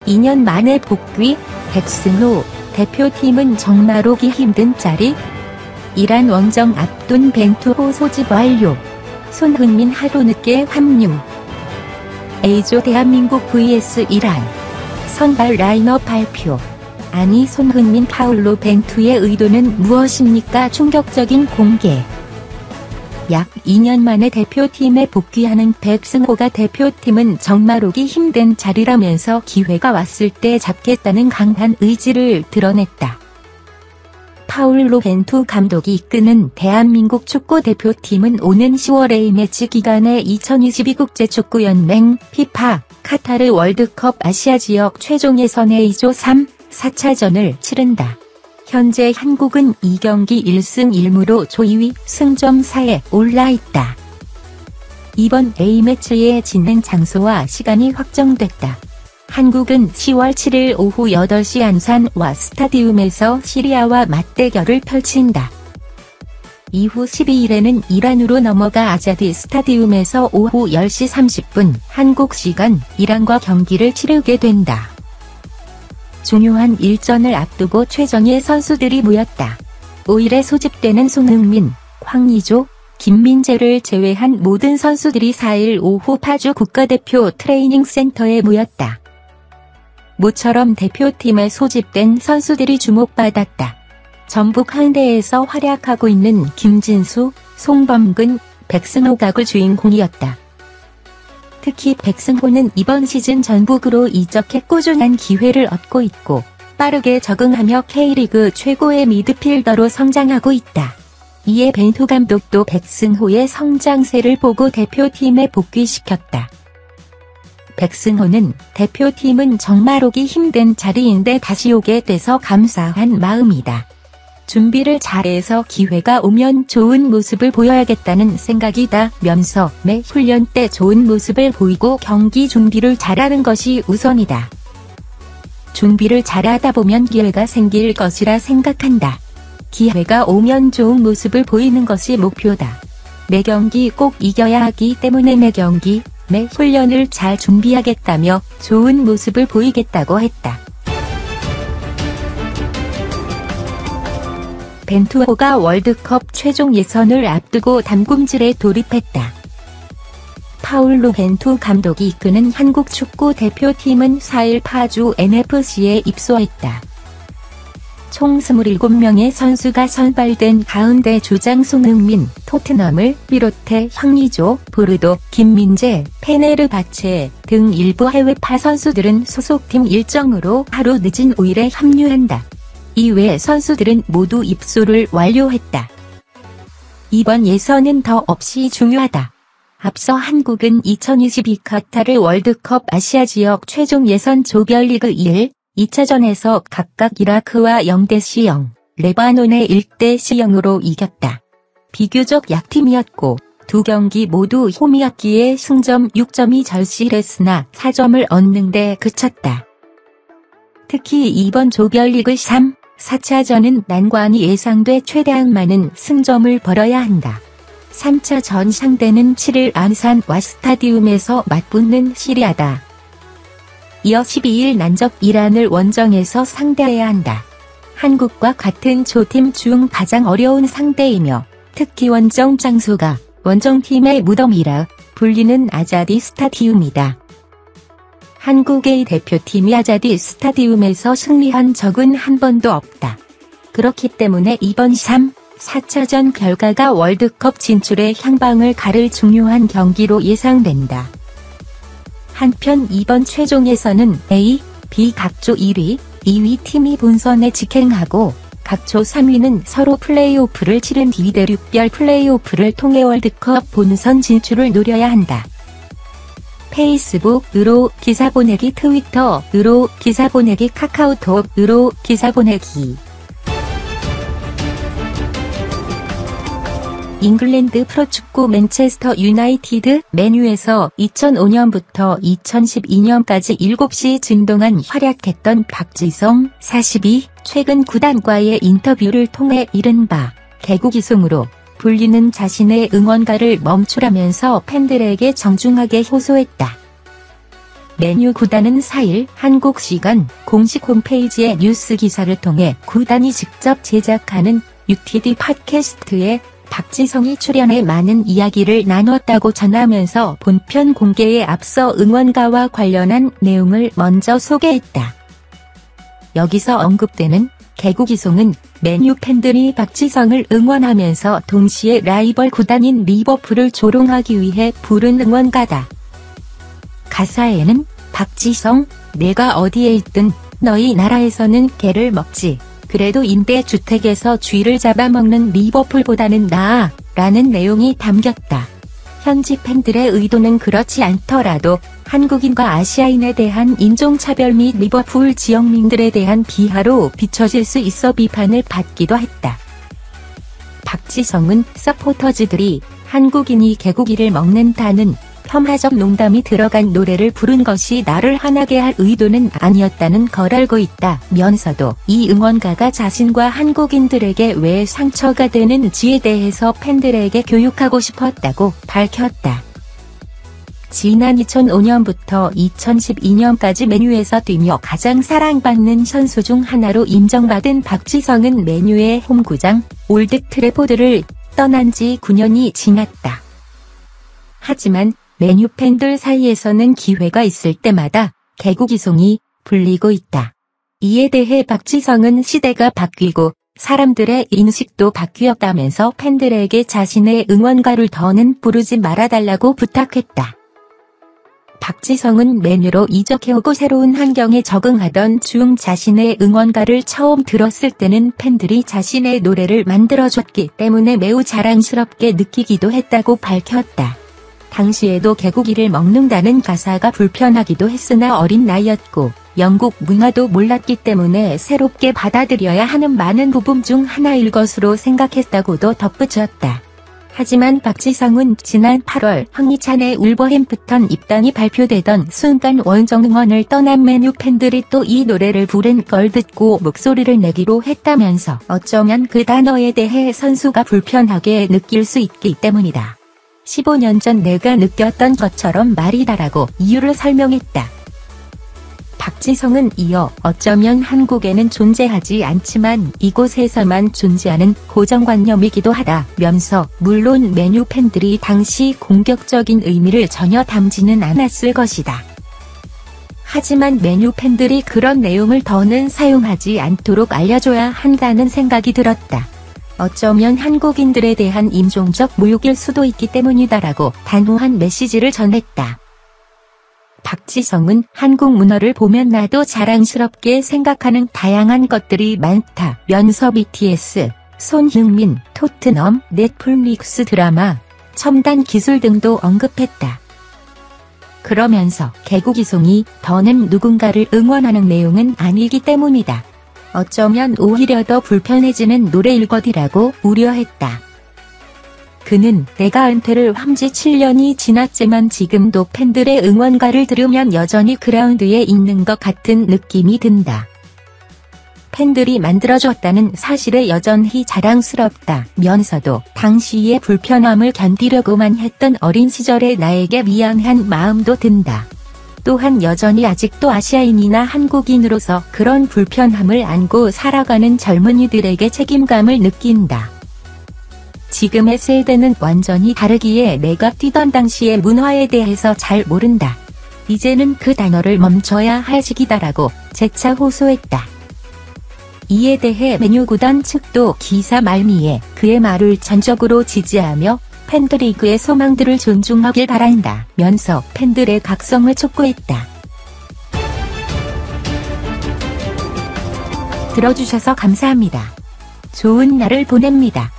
2년 만에 복귀, 백승호, 대표팀은 정말 오기 힘든 자리? 이란 원정 앞둔 벤투호 소집 완료. 손흥민 하루 늦게 합류. A조 대한민국 vs 이란. 선발 라인업 발표. 아니 손흥민 파울로 벤투의 의도는 무엇입니까? 충격적인 공개. 약 2년 만에 대표팀에 복귀하는 백승호가 대표팀은 정말 오기 힘든 자리라면서 기회가 왔을 때 잡겠다는 강한 의지를 드러냈다. 파울로 벤투 감독이 이끄는 대한민국 축구대표팀은 오는 10월 A매치 기간에 2022 국제축구연맹 FIFA 카타르 월드컵 아시아 지역 최종 예선 A조 3, 4차전을 치른다. 현재 한국은 2경기 1승 1무로 조 2위 승점 4에 올라있다. 이번 A매치의 진행 장소와 시간이 확정됐다. 한국은 10월 7일 오후 8시 안산와 스타디움에서 시리아와 맞대결을 펼친다. 이후 12일에는 이란으로 넘어가 아자디 스타디움에서 오후 10시 30분 한국 시간 이란과 경기를 치르게 된다. 중요한 일전을 앞두고 최정예 선수들이 모였다. 5일에 소집되는 손흥민, 황의조, 김민재를 제외한 모든 선수들이 4일 오후 파주 국가대표 트레이닝 센터에 모였다. 모처럼 대표팀에 소집된 선수들이 주목받았다. 전북 현대에서 활약하고 있는 김진수, 송범근, 백승호가 그 주인공이었다. 특히 백승호는 이번 시즌 전북으로 이적해 꾸준한 기회를 얻고 있고 빠르게 적응하며 K리그 최고의 미드필더로 성장하고 있다. 이에 벤투 감독도 백승호의 성장세를 보고 대표팀에 복귀시켰다. 백승호는 대표팀은 정말 오기 힘든 자리인데 다시 오게 돼서 감사한 마음이다. 준비를 잘해서 기회가 오면 좋은 모습을 보여야겠다는 생각이다 면서 매 훈련 때 좋은 모습을 보이고 경기 준비를 잘하는 것이 우선이다. 준비를 잘하다 보면 기회가 생길 것이라 생각한다. 기회가 오면 좋은 모습을 보이는 것이 목표다. 매 경기 꼭 이겨야 하기 때문에 매 경기, 매 훈련을 잘 준비하겠다며 좋은 모습을 보이겠다고 했다. 벤투호가 월드컵 최종 예선을 앞두고 담금질에 돌입했다. 파울로 벤투 감독이 이끄는 한국 축구 대표팀은 4일 파주 NFC에 입소했다. 총 27명의 선수가 선발된 가운데 주장 손흥민, 토트넘을 비롯해 황의조, 보르도, 김민재, 페네르바체 등 일부 해외파 선수들은 소속팀 일정으로 하루 늦은 5일에 합류한다. 이외 선수들은 모두 입소를 완료했다. 이번 예선은 더없이 중요하다. 앞서 한국은 2022 카타르 월드컵 아시아 지역 최종 예선 조별리그 1, 2차전에서 각각 이라크와 0대0, 레바논의 1대0으로 이겼다. 비교적 약팀이었고 두 경기 모두 홈이었기에 승점 6점이 절실했으나 4점을 얻는 데 그쳤다. 특히 이번 조별리그 3, 4차전은 난관이 예상돼 최대한 많은 승점을 벌어야 한다. 3차전 상대는 7일 안산와 스타디움에서 맞붙는 시리아다. 이어 12일 난적 이란을 원정에서 상대해야 한다. 한국과 같은 조팀 중 가장 어려운 상대이며 특히 원정 장소가 원정팀의 무덤이라 불리는 아자디 스타디움이다. 한국의 대표팀이 아자디 스타디움에서 승리한 적은 한 번도 없다. 그렇기 때문에 이번 3, 4차전 결과가 월드컵 진출의 향방을 가를 중요한 경기로 예상된다. 한편 이번 최종 예선은 A, B 각조 1위, 2위 팀이 본선에 직행하고 각조 3위는 서로 플레이오프를 치른 뒤 대륙별 플레이오프를 통해 월드컵 본선 진출을 노려야 한다. 페이스북으로 기사 보내기, 트위터으로 기사 보내기, 카카오톡으로 기사 보내기. 잉글랜드 프로축구 맨체스터 유나이티드 맨유에서 2005년부터 2012년까지 7시즌 동안 활약했던 박지성 42, 최근 구단과의 인터뷰를 통해 이른바 개구기송으로 불리는 자신의 응원가를 멈추라면서 팬들에게 정중하게 호소했다. 맨유 구단은 4일 한국 시간 공식 홈페이지의 뉴스 기사를 통해 구단이 직접 제작하는 UTD 팟캐스트에 박지성이 출연해 많은 이야기를 나눴다고 전하면서 본편 공개에 앞서 응원가와 관련한 내용을 먼저 소개했다. 여기서 언급되는 개구기송은 맨유 팬들이 박지성을 응원하면서 동시에 라이벌 구단인 리버풀을 조롱하기 위해 부른 응원가다. 가사에는 박지성, 내가 어디에 있든 너희 나라에서는 개를 먹지. 그래도 임대주택에서 쥐를 잡아먹는 리버풀보다는 나아 라는 내용이 담겼다. 현지 팬들의 의도는 그렇지 않더라도 한국인과 아시아인에 대한 인종차별 및 리버풀 지역민들에 대한 비하로 비춰질 수 있어 비판을 받기도 했다. 박지성은 서포터즈들이 한국인이 개고기를 먹는다는 폄하적 농담이 들어간 노래를 부른 것이 나를 화나게 할 의도는 아니었다는 걸 알고 있다면서도 이 응원가가 자신과 한국인들에게 왜 상처가 되는지에 대해서 팬들에게 교육하고 싶었다고 밝혔다. 지난 2005년부터 2012년까지 맨유에서 뛰며 가장 사랑받는 선수 중 하나로 인정받은 박지성은 맨유의 홈구장 올드 트래포드를 떠난 지 9년이 지났다. 하지만 맨유 팬들 사이에서는 기회가 있을 때마다 개구기송이 불리고 있다. 이에 대해 박지성은 시대가 바뀌고 사람들의 인식도 바뀌었다면서 팬들에게 자신의 응원가를 더는 부르지 말아달라고 부탁했다. 박지성은 맨유로 이적해오고 새로운 환경에 적응하던 중 자신의 응원가를 처음 들었을 때는 팬들이 자신의 노래를 만들어줬기 때문에 매우 자랑스럽게 느끼기도 했다고 밝혔다. 당시에도 개고기를 먹는다는 가사가 불편하기도 했으나 어린 나이였고 영국 문화도 몰랐기 때문에 새롭게 받아들여야 하는 많은 부분 중 하나일 것으로 생각했다고도 덧붙였다. 하지만 박지성은 지난 8월 황희찬의 울버햄프턴 입단이 발표되던 순간 원정 응원을 떠난 맨유 팬들이 또 이 노래를 부른 걸 듣고 목소리를 내기로 했다면서 어쩌면 그 단어에 대해 선수가 불편하게 느낄 수 있기 때문이다. 15년 전 내가 느꼈던 것처럼 말이다라고 이유를 설명했다. 박지성은 이어 어쩌면 한국에는 존재하지 않지만 이곳에서만 존재하는 고정관념이기도 하다면서 물론 맨유 팬들이 당시 공격적인 의미를 전혀 담지는 않았을 것이다. 하지만 맨유 팬들이 그런 내용을 더는 사용하지 않도록 알려줘야 한다는 생각이 들었다. 어쩌면 한국인들에 대한 인종적 모욕일 수도 있기 때문이다라고 단호한 메시지를 전했다. 박지성은 한국 문화를 보면 나도 자랑스럽게 생각하는 다양한 것들이 많다면서 BTS, 손흥민, 토트넘, 넷플릭스 드라마, 첨단 기술 등도 언급했다. 그러면서 개구기송이 더는 누군가를 응원하는 내용은 아니기 때문이다. 어쩌면 오히려 더 불편해지는 노래일 것이라고 우려했다. 그는 내가 은퇴를 한 지 7년이 지났지만 지금도 팬들의 응원가를 들으면 여전히 그라운드에 있는 것 같은 느낌이 든다. 팬들이 만들어줬다는 사실에 여전히 자랑스럽다면서도 당시의 불편함을 견디려고만 했던 어린 시절의 나에게 미안한 마음도 든다. 또한 여전히 아직도 아시아인이나 한국인으로서 그런 불편함을 안고 살아가는 젊은이들에게 책임감을 느낀다. 지금의 세대는 완전히 다르기에 내가 뛰던 당시의 문화에 대해서 잘 모른다. 이제는 그 단어를 멈춰야 할 시기다라고 재차 호소했다. 이에 대해 맨유 구단 측도 기사 말미에 그의 말을 전적으로 지지하며 팬들이 그의 소망들을 존중하길 바란다면서 팬들의 각성을 촉구했다. 들어주셔서 감사합니다. 좋은 날을 보냅니다.